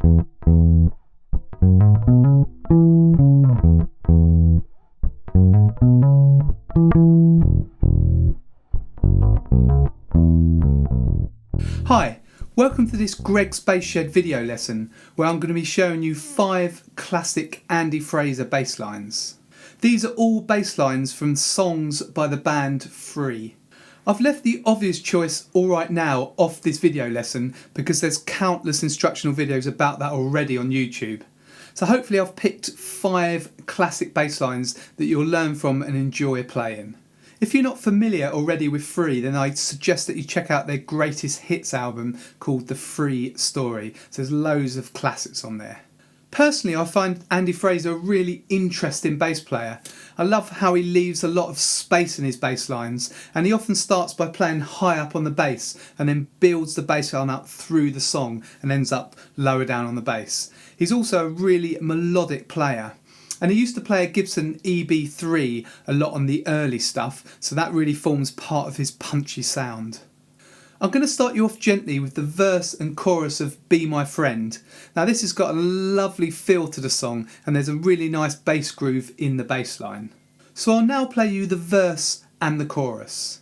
Hi, welcome to this Greg's Bass Shed video lesson where I'm going to be showing you 5 classic Andy Fraser bass lines. These are all bass lines from songs by the band Free. I've left the obvious choice All Right Now off this video lesson because there's countless instructional videos about that already on YouTube. So hopefully I've picked 5 classic bass lines that you'll learn from and enjoy playing. If you're not familiar already with Free, then I suggest that you check out their greatest hits album called The Free Story. So there's loads of classics on there. Personally, I find Andy Fraser a really interesting bass player. I love how he leaves a lot of space in his bass lines, and he often starts by playing high up on the bass and then builds the bass line up through the song and ends up lower down on the bass. He's also a really melodic player. And he used to play a Gibson EB3 a lot on the early stuff, so that really forms part of his punchy sound. I'm going to start you off gently with the verse and chorus of Be My Friend. Now this has got a lovely feel to the song and there's a really nice bass groove in the bass line. So I'll now play you the verse and the chorus.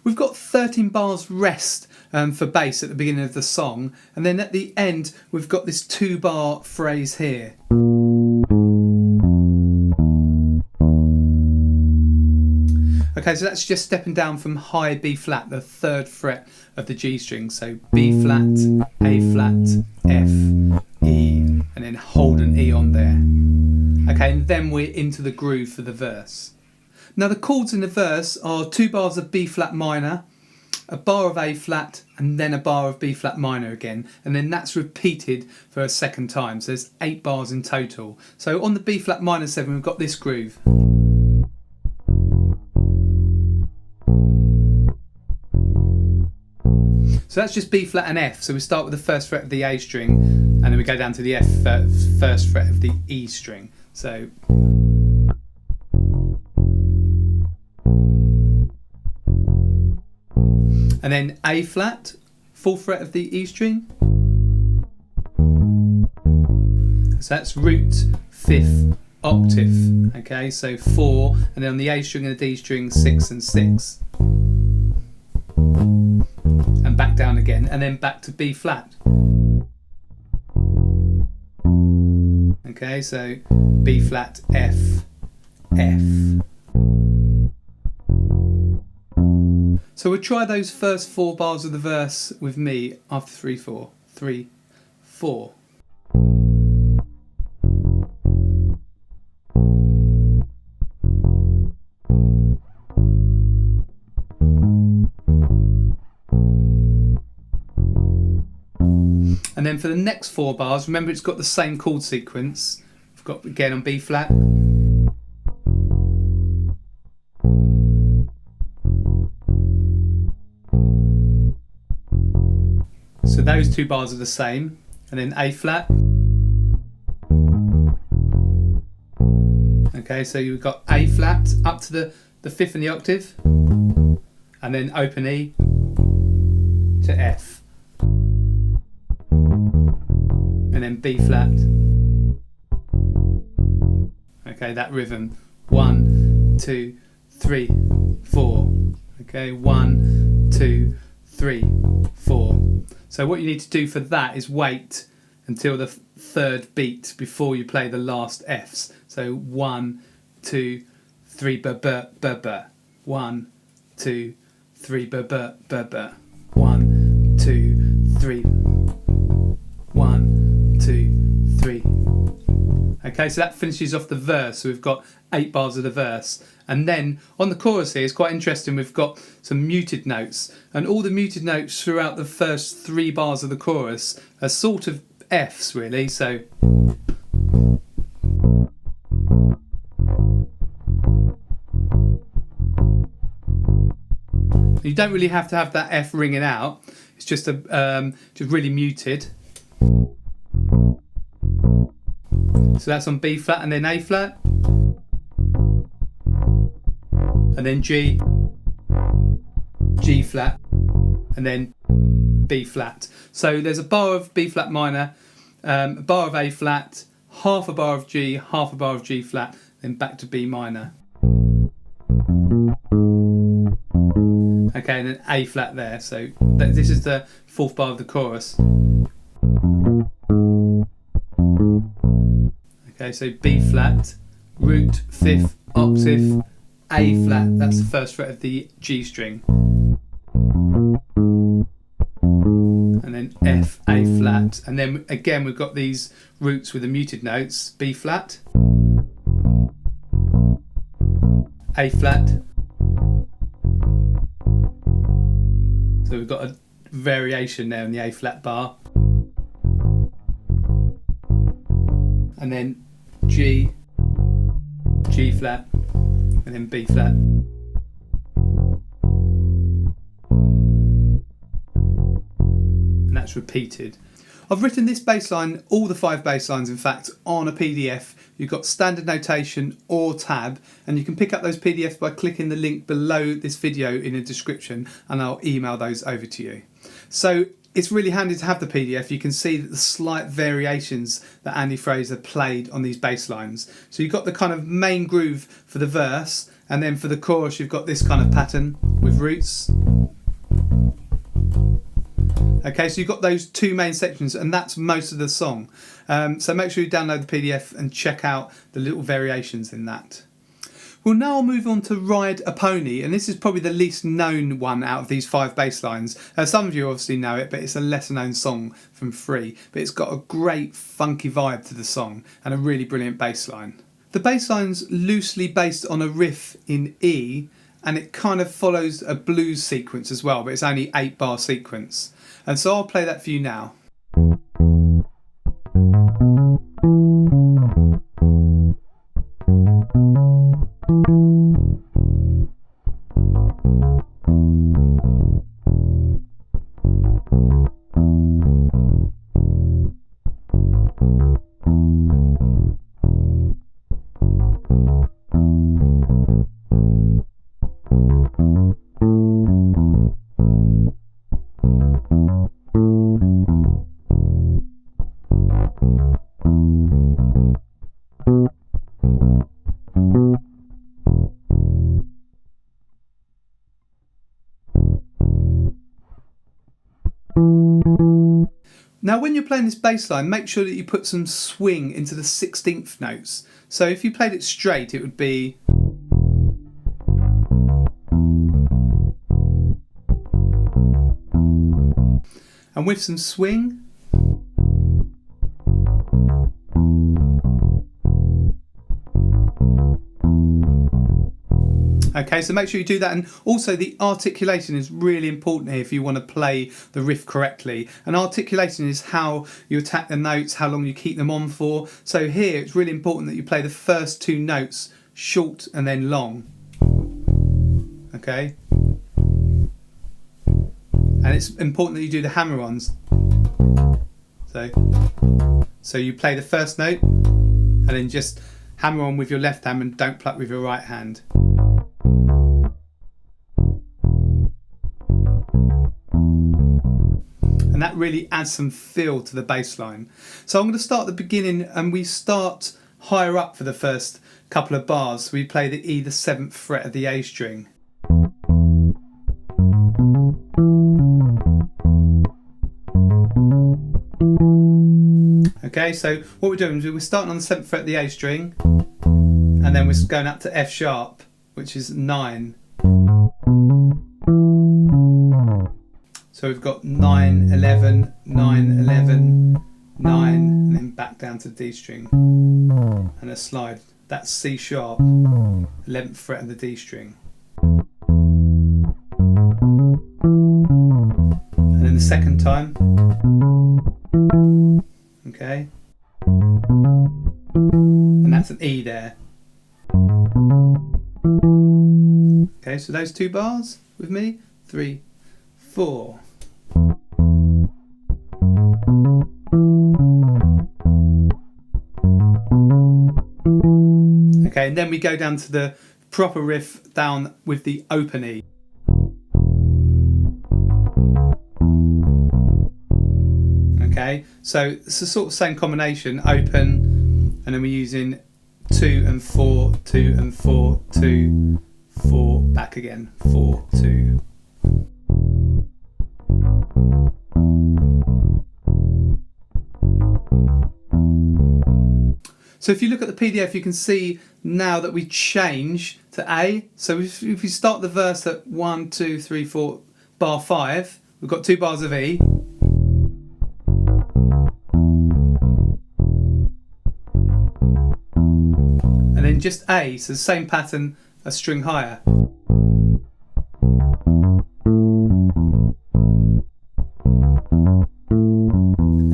We've got 13 bars rest for bass at the beginning of the song, and then at the end we've got this 2-bar phrase here. Okay, so that's just stepping down from high B flat, the 3rd fret of the G string. So B flat, A flat, F, E, and then hold an E on there. Okay, and then we're into the groove for the verse. Now the chords in the verse are 2 bars of B flat minor, a bar of A flat, and then a bar of B flat minor again, and then that's repeated for a second time. So there's 8 bars in total. So on the B flat minor 7 we've got this groove. So that's just B flat and F. So we start with the 1st fret of the A string, and then we go down to the F, 1st fret of the E string. So and then A flat, 4th fret of the E string. So that's root, 5th, octave. Okay, so 4, and then on the A string and the D string, 6 and 6. And back down again, and then back to B flat. Okay, so B flat, F, F. So we'll try those first 4 bars of the verse with me after 3, 4. 3, 4. And then for the next 4 bars, remember it's got the same chord sequence. We've got again on B flat. So those 2 bars are the same, and then A flat. Okay, so you've got A flat up to the 5th in the octave, and then open E to F. then B flat. Okay, that rhythm. 1, 2, 3, 4. Okay, 1, 2, 3, 4. So what you need to do for that is wait until the third beat before you play the last Fs. So 1, 2, 3, b b b b. 1, 2, 3, b b b b. 1, 2, 3. 1, 2, 3. Okay, so that finishes off the verse. So we've got 8 bars of the verse. And then on the chorus here, it's quite interesting. We've got some muted notes. And all the muted notes throughout the first 3 bars of the chorus are sort of Fs, really. So you don't really have to have that F ringing out. It's just just really muted. So that's on B flat and then A flat. And then G, G flat, and then B flat. So there's a bar of B flat minor, a bar of A flat, half a bar of G, half a bar of G flat, then back to B minor. Okay, and then A flat there. So this is the 4th bar of the chorus. Okay, so B flat, root, 5th, octave, A flat, that's the 1st fret of the G string. And then F, A flat. And then again we've got these roots with the muted notes. B flat, A flat. So we've got a variation there on the A flat bar. And then G, G flat, and then B flat. And that's repeated. I've written this bass line, all the 5 bass lines in fact, on a PDF. You've got standard notation or tab, and you can pick up those PDFs by clicking the link below this video in the description, and I'll email those over to you. So it's really handy to have the PDF. You can see that the slight variations that Andy Fraser played on these bass lines. So you've got the kind of main groove for the verse, and then for the chorus you've got this kind of pattern with roots. Okay, so you've got those 2 main sections, and that's most of the song. So make sure you download the PDF and check out the little variations in that. Well, now I'll move on to Ride a Pony, and this is probably the least known one out of these 5 bass lines. Some of you obviously know it, but it's a lesser known song from Free, but it's got a great funky vibe to the song and a really brilliant bass line. The bass line's loosely based on a riff in E, and it kind of follows a blues sequence as well, but it's only 8 bar sequence. And so I'll play that for you now. Now when you're playing this bass line, make sure that you put some swing into the 16th notes. So if you played it straight, it would be... And with some swing... Okay, so make sure you do that, and also the articulation is really important here if you want to play the riff correctly. And articulation is how you attack the notes, how long you keep them on for. So here it's really important that you play the first 2 notes short and then long. Okay? And it's important that you do the hammer-ons. So you play the first note and then just hammer on with your left hand and don't pluck with your right hand. And that really adds some feel to the bass line. So I'm going to start at the beginning, and we start higher up for the first couple of bars. We play the E, the 7th fret of the A string. Okay, so what we're doing is we're starting on the 7th fret of the A string, and then we're going up to F sharp, which is 9. So we've got 9, 11, 9, 11, 9, and then back down to D string and a slide. That's C sharp, 11th fret of the D string. And then the second time, okay, and that's an E there. Okay, so those 2 bars with me, 3, 4. Okay, and then we go down to the proper riff down with the open E. Okay, so it's the sort of same combination, open, and then we're using 2 and 4, 2 and 4, 2, 4, back again, 4, 2. So if you look at the PDF, you can see now that we change to A. So if you start the verse at 1, 2, 3, 4, bar 5, we've got 2 bars of E. And then just A, so the same pattern, a string higher. And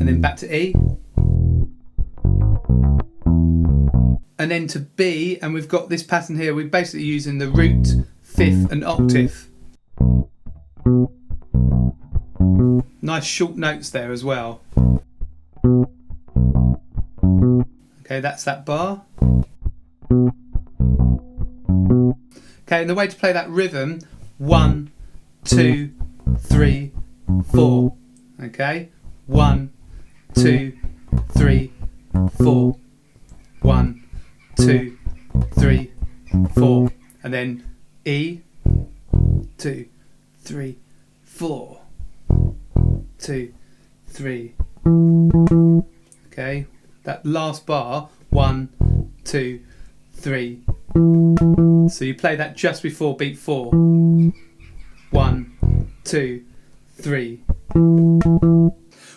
then back to E. And then to B, and we've got this pattern here, we're basically using the root, 5th and octave. Nice short notes there as well. Okay, that's that bar. Okay, and the way to play that rhythm, 1, 2, 3, 4. Okay, 1, 2, 3, 4. 1, 2, 3, 4, and then E, 2, 3, 4, 2, 3. Okay, that last bar, 1, 2, 3. So you play that just before beat 4. 1, 2, 3.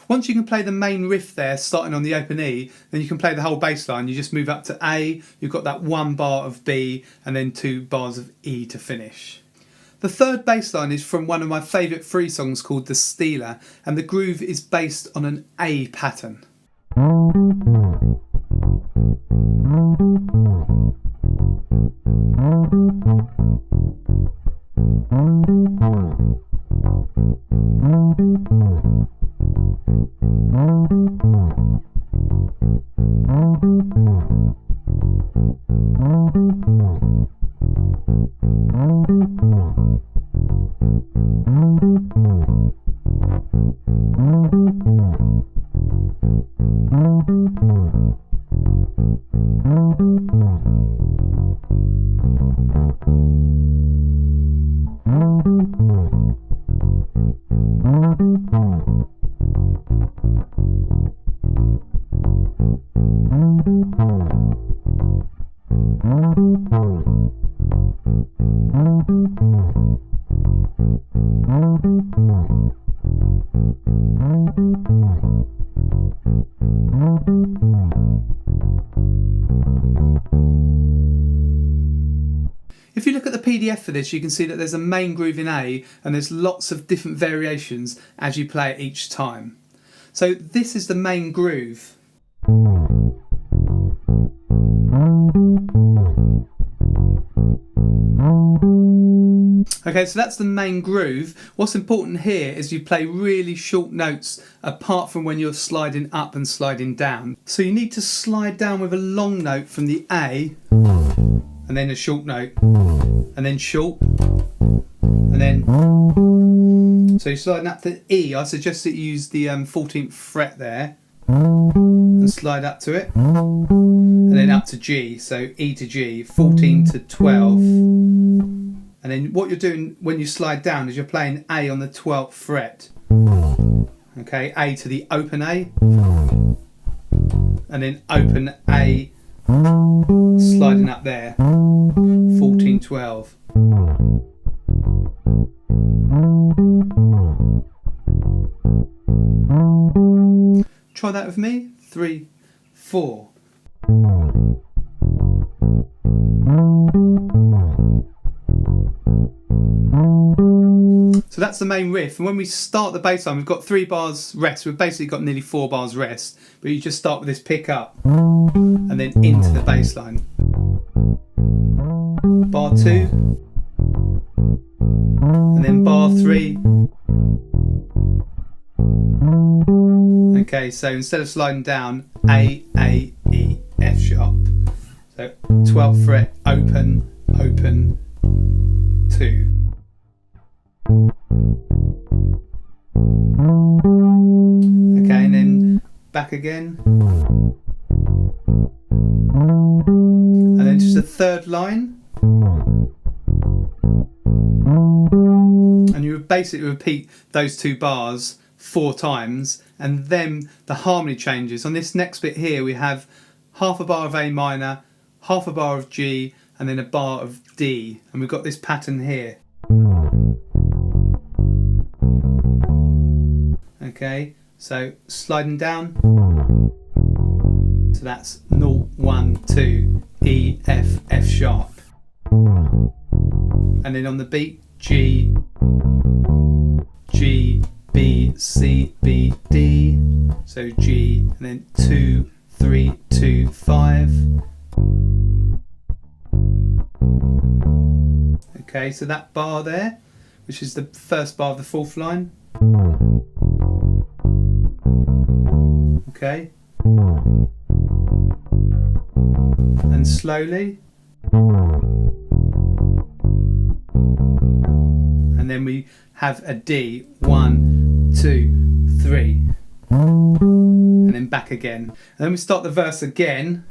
Once you can play the main riff there, starting on the open E, then you can play the whole bass line. You just move up to A, you've got that 1 bar of B, and then 2 bars of E to finish. The third bass line is from one of my favourite free songs called The Stealer, and the groove is based on an A pattern. If you look at the PDF for this, you can see that there's a main groove in A, and there's lots of different variations as you play it each time. So this is the main groove. Okay, so that's the main groove. What's important here is you play really short notes apart from when you're sliding up and sliding down. So you need to slide down with a long note from the A, and then a short note, and then short, and then So you're sliding up to E. I suggest that you use the 14th fret there and slide up to it, and then up to G. So E to G, 14 to 12. And then what you're doing when you slide down is you're playing A on the 12th fret. Okay, A to the open A, and then open A, sliding up there, 14, 12. Try that with me. 3, 4. So that's the main riff, and when we start the bass line, we've got 3 bars rest. We've basically got nearly 4 bars rest, but you just start with this pick up and then into the bass line. Bar 2, and then bar 3. Okay, so instead of sliding down, A, E, F sharp. So 12th fret, open, open, 2. Okay, and then back again. And then just a third line. And you would basically repeat those 2 bars 4 times, and then the harmony changes. On this next bit here, we have half a bar of A minor, half a bar of G, and then a bar of D. And we've got this pattern here. Okay, so sliding down. So that's 0, 1, 2, E, F, F sharp. And then on the beat, G, G, B, C, B, D. So G, and then 2, 3, 2, 5. Okay, so that bar there, which is the first bar of the 4th line. Okay. And slowly. And then we have a D, 1, 2, 3. And then back again. And then we start the verse again.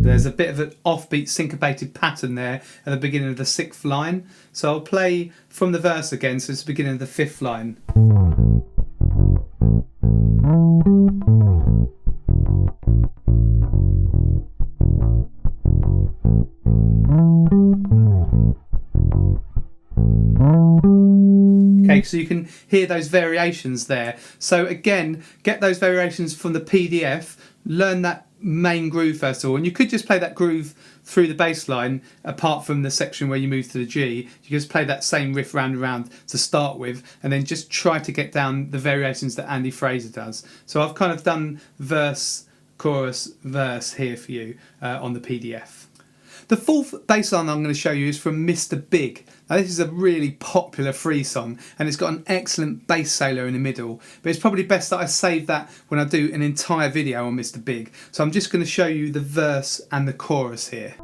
There's a bit of an offbeat syncopated pattern there at the beginning of the 6th line. So I'll play from the verse again, so it's the beginning of the 5th line. Okay, so you can hear those variations there. So again, get those variations from the PDF, learn that main groove first of all, and you could just play that groove through the bass line apart from the section where you move to the G. You just play that same riff round and round to start with, and then just try to get down the variations that Andy Fraser does. So I've kind of done verse, chorus, verse here for you on the PDF. The 4th bass line I'm going to show you is from Mr. Big. Now this is a really popular free song, and it's got an excellent bass solo in the middle, but it's probably best that I save that when I do an entire video on Mr. Big. So I'm just going to show you the verse and the chorus here.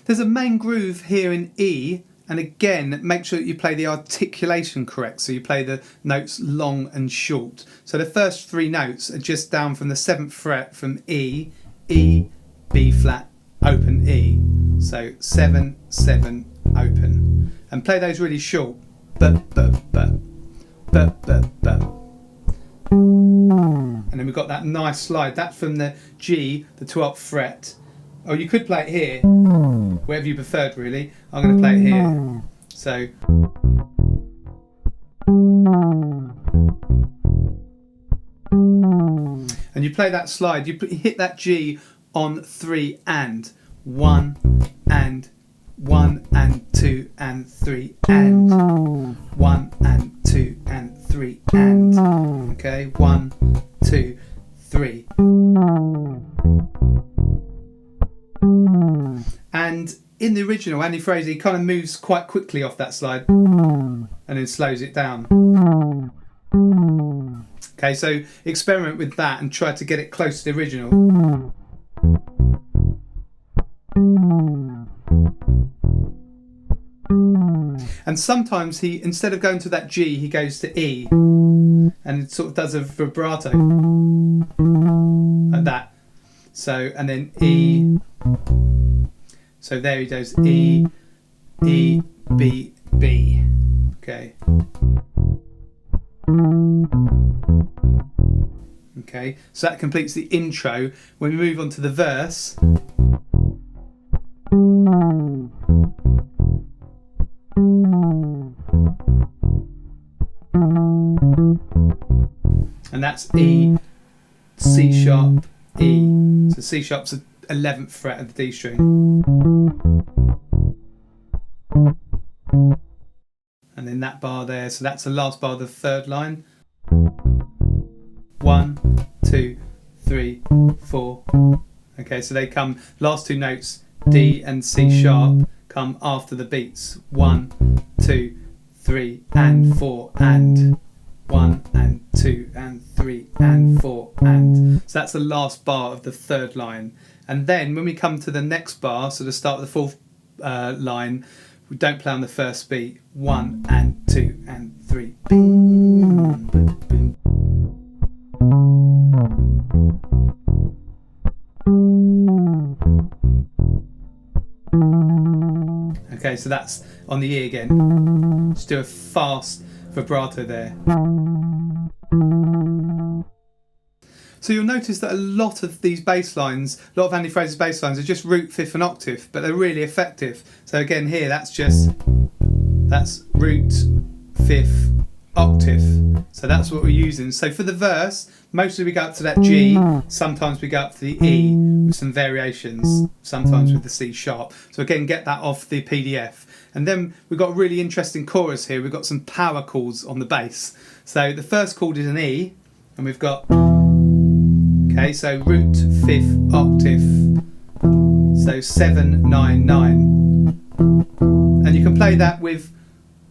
There's a main groove here in E, And again, make sure that you play the articulation correct, so you play the notes long and short. So the first 3 notes are just down from the 7th fret from E, E, B flat, open E. So 7, 7, open. And play those really short. And then we've got that nice slide. That's from the G, the 12th fret. Or you could play it here, wherever you preferred really. I'm going to play it here. So and you play that slide, you hit that G on 3 and 1 and 1 and 2 and 3 and 1 and 2 and 3 and, okay, 1, 2, 3. And in the original, Andy Fraser, he kind of moves quite quickly off that slide and then slows it down. Okay, so experiment with that and try to get it close to the original. And sometimes he, instead of going to that G, he goes to E and it sort of does a vibrato like that. So, and then E. So there he goes, E, E, B, B. Okay. Okay, so that completes the intro. When we move on to the verse, and that's E, C sharp, E. So C sharp's the 11th fret of the D string. And then that bar there, so that's the last bar of the 3rd line. 1, 2, 3, 4. Okay, so they come, last 2 notes, D and C sharp, come after the beats. 1, 2, 3, and 4, and 1 and 2 and 3 and 4 and. So that's the last bar of the 3rd line. And then when we come to the next bar, so the start of the 4th line, we don't play on the first beat. 1 and 2 and 3. Okay, so that's on the E again. Just do a fast vibrato there. So you'll notice that a lot of these bass lines, a lot of Andy Fraser's bass lines are just root, 5th and octave, but they're really effective. So again here, that's root, 5th, octave. So that's what we're using. So for the verse, mostly we go up to that G, sometimes we go up to the E with some variations, sometimes with the C sharp. So again, get that off the PDF. And then we've got a really interesting chorus here. We've got some power chords on the bass. So the first chord is an E, and we've got, okay, so root, 5th, octave, so 7, 9, 9. And you can play that with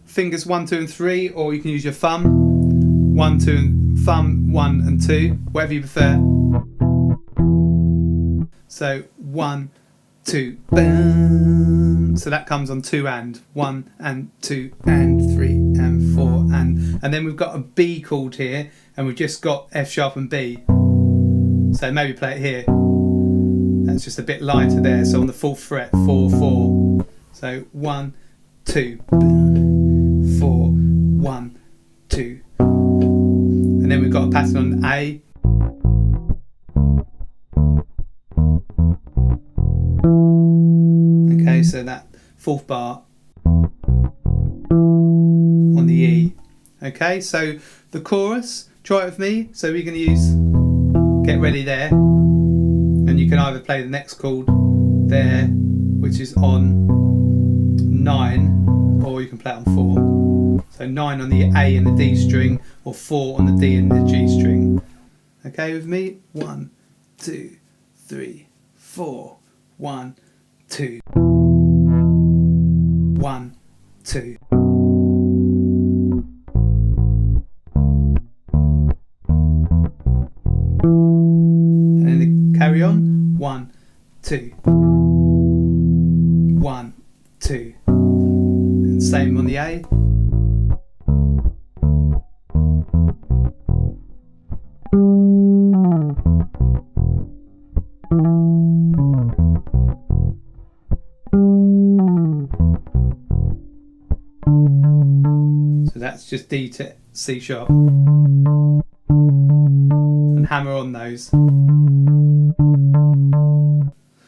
fingers 1, 2 and 3, or you can use your thumb, 1, 2 and thumb, 1 and 2, whatever you prefer. So 1, 2, boom. So that comes on 2 and 1 and 2 and 3 and 4 and then we've got a B chord here, and we've just got F sharp and B. So maybe play it here. That's just a bit lighter there. So on the 4th fret, 4, 4. So 1, 2, 4, 1, 2. And then we've got a pattern on A. Okay, so that 4th bar on the E. Okay, so the chorus, try it with me. So we're going to use Get Ready there, and you can either play the next chord there, which is on 9, or you can play it on 4. So 9 on the A and the D string, or 4 on the D and the G string. Okay with me? 1, 2, 3, 4. 1, 2. 1, 2. Carry on. 1, 2. 1, 2. And just D to C sharp. And hammer on those.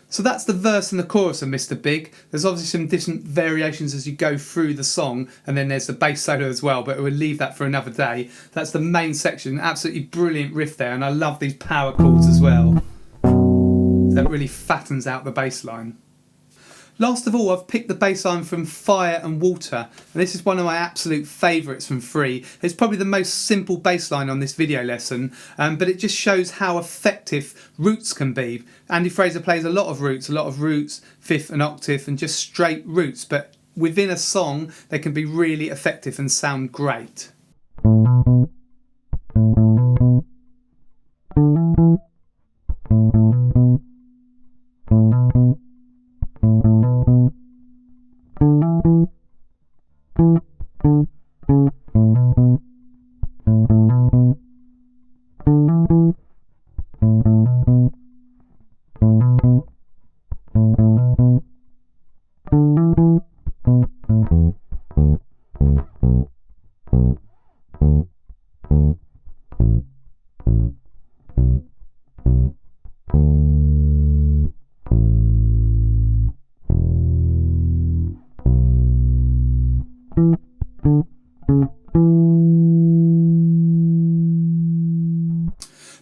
So that's the verse and the chorus of Mr. Big. There's obviously some different variations as you go through the song, and then there's the bass solo as well, but we'll leave that for another day. That's the main section, absolutely brilliant riff there, and I love these power chords as well. That really fattens out the bass line. Last of all, I've picked the bass line from Fire and Water, and this is one of my absolute favourites from Free. It's probably the most simple bass line on this video lesson, but it just shows how effective roots can be. Andy Fraser plays a lot of roots, fifth and octave, and just straight roots, but within a song they can be really effective and sound great.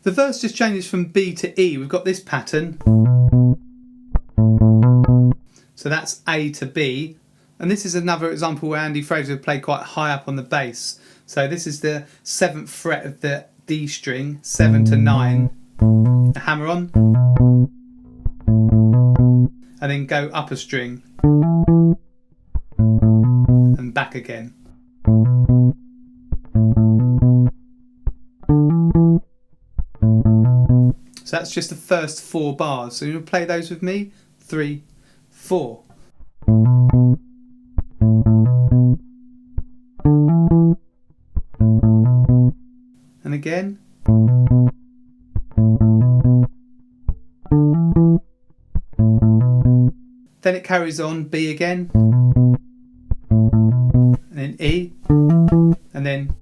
The verse just changes from B to E. We've got this pattern. So that's A to B. And this is another example where Andy Fraser would play quite high up on the bass. So this is the 7th fret of the D string, 7 to 9. Hammer on. And then go up a string. And back again. So that's just the first 4 bars. So you'll play those with me. 3, 4. And again. Then it carries on B again. And then E. And then.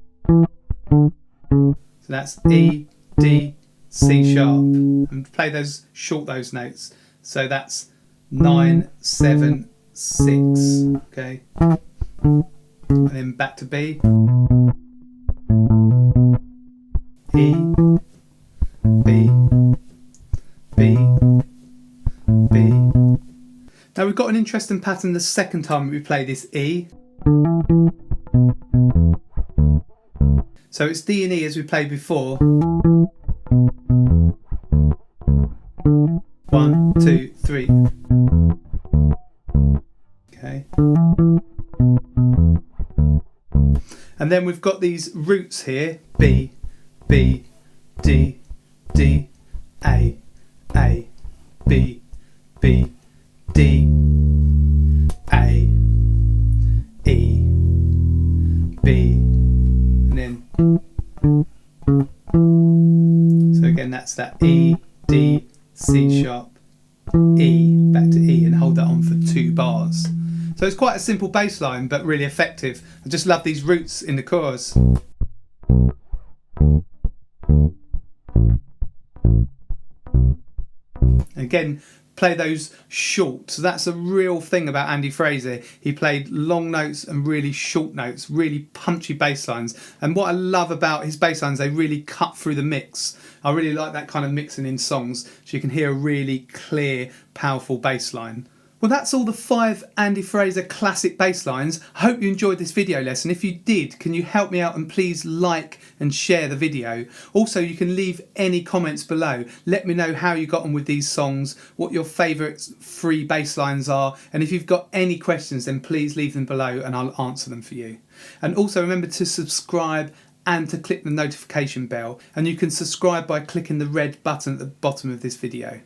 So that's E, D, C sharp, and play those notes. So that's 9, 7, 6. Okay, and then back to B, E, B, B, B. Now we've got an interesting pattern the second time we play this E. So it's D and E as we played before. 1, 2, 3. Okay. And then we've got these roots here. B, B, D, D, A, B, B, D, A, E, B, and then. So again, that's that E, D, C sharp, E, back to E, and hold that on for 2 bars. So it's quite a simple bass line, but really effective. I just love these roots in the chorus. Again, play those short. So that's a real thing about Andy Fraser. He played long notes and really short notes, really punchy bass lines. And what I love about his bass lines, they really cut through the mix. I really like that kind of mixing in songs, so you can hear a really clear, powerful bass line. Well, that's all the 5 Andy Fraser classic bass lines. I hope you enjoyed this video lesson. If you did, can you help me out and please like and share the video? Also, you can leave any comments below. Let me know how you got on with these songs, what your favourite free bass lines are, and if you've got any questions, then please leave them below and I'll answer them for you. And also remember to subscribe and to click the notification bell, and you can subscribe by clicking the red button at the bottom of this video.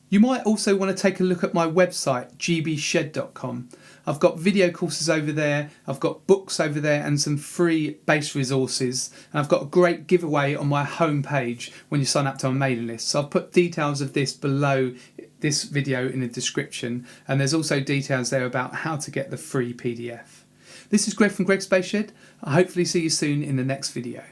You might also want to take a look at my website, gbshed.com. I've got video courses over there, I've got books over there and some free bass resources, and I've got a great giveaway on my homepage when you sign up to my mailing list. So I'll put details of this below this video in the description, and there's also details there about how to get the free PDF. This is Greg from Greg's Bass Shed. I'll hopefully see you soon in the next video.